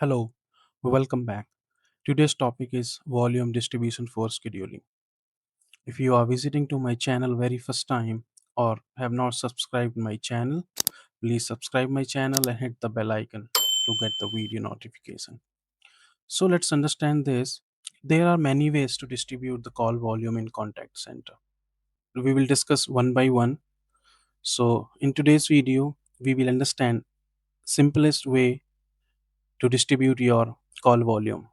Hello, welcome back. Today's topic is volume distribution for scheduling. If you are visiting to my channel very first time or have not subscribed my channel, please subscribe my channel and hit the bell icon to get the video notification. So let's understand this. There are many ways to distribute the call volume in contact center. We will discuss one by one. So in today's video, we will understand simplest way to distribute your call volume.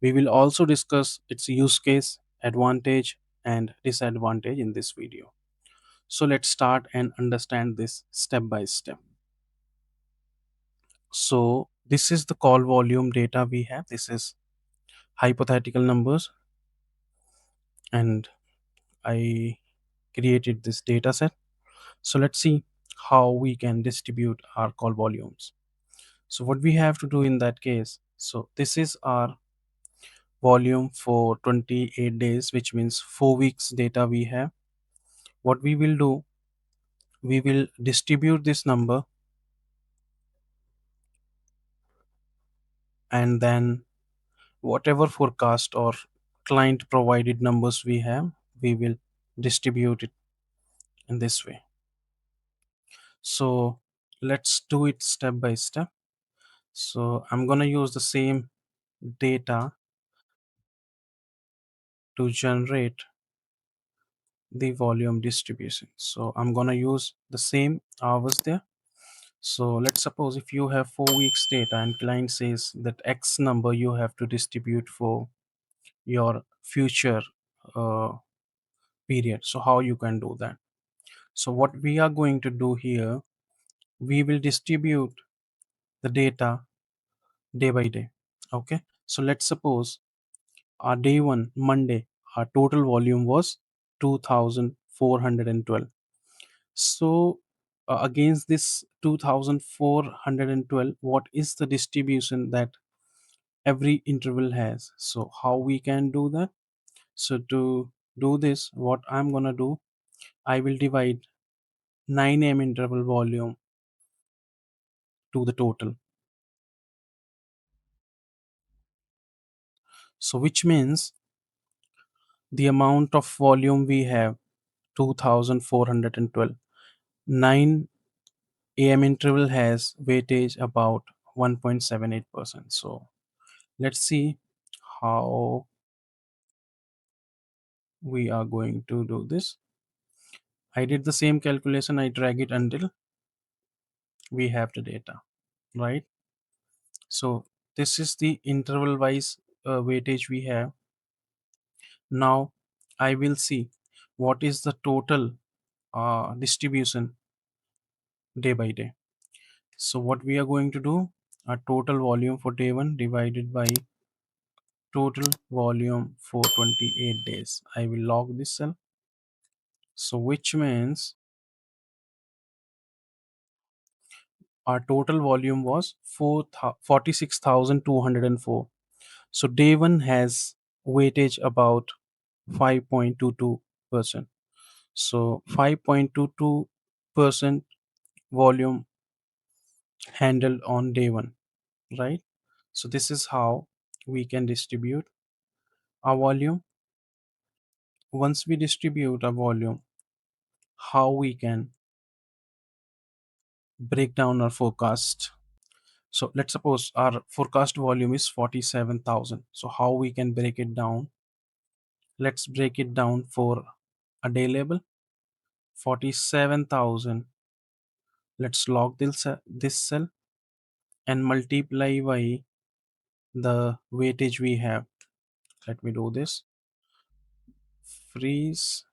We will also discuss its use case, advantage, and disadvantage in this video. So let's start and understand this step by step. So this is the call volume data we have. This is hypothetical numbers, and I created this data set. So let's see how we can distribute our call volumes. So what we have to do in that case, so this is our volume for 28 days, which means 4 weeks data we have. What we will do, we will distribute this number, and then whatever forecast or client provided numbers we have, we will distribute it in this way. So let's do it step by step. So I'm going to use the same data to generate the volume distribution. So I'm going to use the same hours there. So let's suppose if you have 4 weeks data and client says that X number you have to distribute for your future uh, period. So how you can do that? So what we are going to do here, we will distribute the data day by day. Okay, so let's suppose our day one, Monday, our total volume was 2412. So against this 2412, what is the distribution that every interval has? So how we can do that? So to do this, what I'm gonna do, I will divide 9 m interval volume to the total. So which means the amount of volume we have, 2412. 9 am interval has weightage about 1.78%. So let's see how we are going to do this. I did the same calculation, I drag it until we have the data, right? So this is the interval wise weightage we have. Now I will see what is the total distribution day by day. So what we are going to do, a total volume for day one divided by total volume for 28 days. I will log this cell. So which means our total volume was 46,204. So day one has weightage about 5.22%. So 5.22% volume handled on day one, right? So this is how we can distribute our volume. Once we distribute our volume, how we can break down our forecast. So let's suppose our forecast volume is 47,000. So how we can break it down? Let's break it down for a day label. 47,000. Let's log this cell and multiply by the weightage we have. Let me do this. Freeze,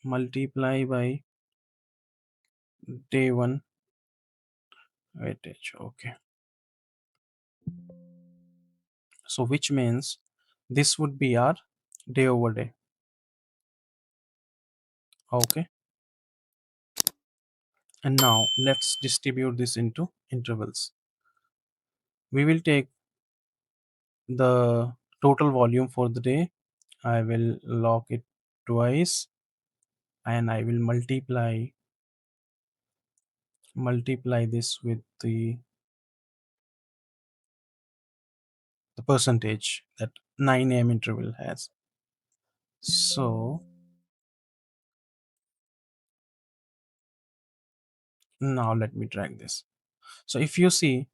multiply by day one weightage. Okay. So which means this would be our day over day. Okay. And now let's distribute this into intervals. We will take the total volume for the day. I will log it twice and I will multiply this with the the percentage that 9 a.m. interval has. So now let me drag this. So if you see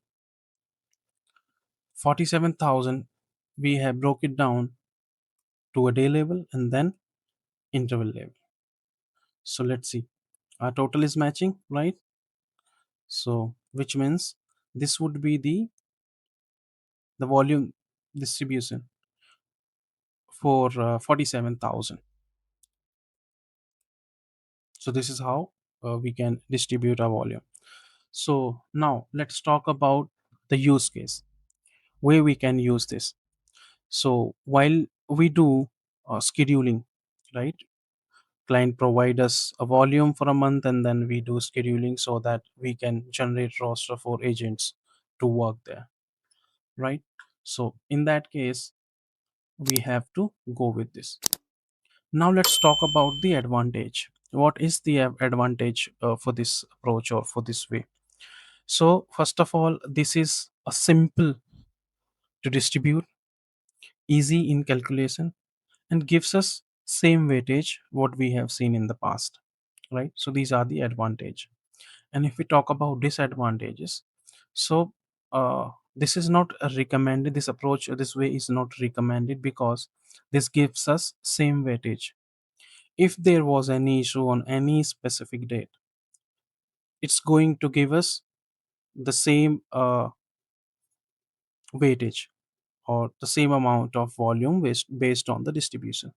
47,000, we have broke it down to a day level and then interval level. So let's see. Our total is matching, right? So which means this would be the volume distribution for 47,000. So this is how we can distribute our volume. So now let's talk about the use case where we can use this. So while we do scheduling, right? Client provide us a volume for a month and then we do scheduling so that we can generate roster for agents to work there, right? So in that case, we have to go with this. Now let's talk about the advantage. What is the advantage for this approach or for this way? So first of all, this is a simple to distribute, easy in calculation, and gives us same weightage what we have seen in the past, right? So these are the advantage. And if we talk about disadvantages, so this is not recommended. This approach, this way is not recommended because this gives us same weightage. If there was any issue on any specific date, it's going to give us the same weightage or the same amount of volume based on the distribution.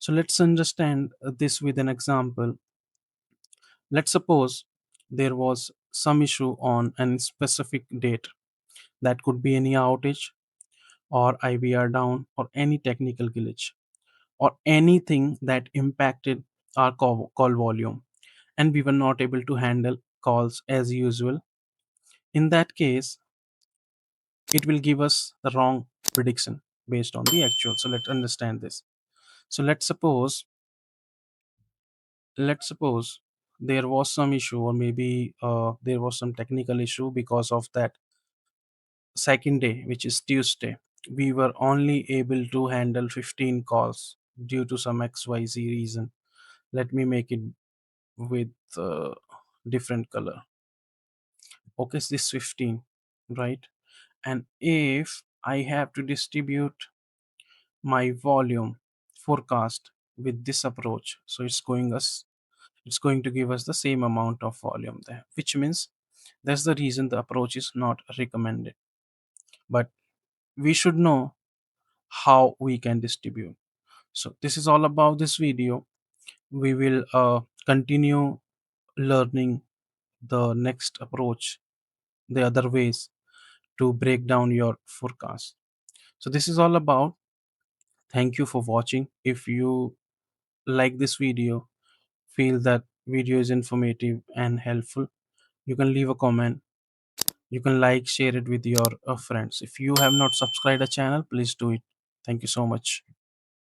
So let's understand this with an example. Let's suppose there was some issue on a specific date. That could be any outage or IBR down or any technical glitch or anything that impacted our call volume and we were not able to handle calls as usual. In that case, it will give us the wrong prediction based on the actual. So let's understand this. So let's suppose there was some issue or maybe there was some technical issue because of that second day, which is Tuesday. We were only able to handle 15 calls due to some XYZ reason. Let me make it with different color. Okay, so this 15, right? And if I have to distribute my volume forecast with this approach, so it's going to give us the same amount of volume there, which means that's the reason the approach is not recommended. But we should know how we can distribute. So this is all about this video. We will continue learning the next approach, the other ways to break down your forecast. So this is all about. Thank you for watching. If you like this video, feel that video is informative and helpful, you can leave a comment. You can like, share it with your friends. If you have not subscribed the channel, please do it. Thank you so much.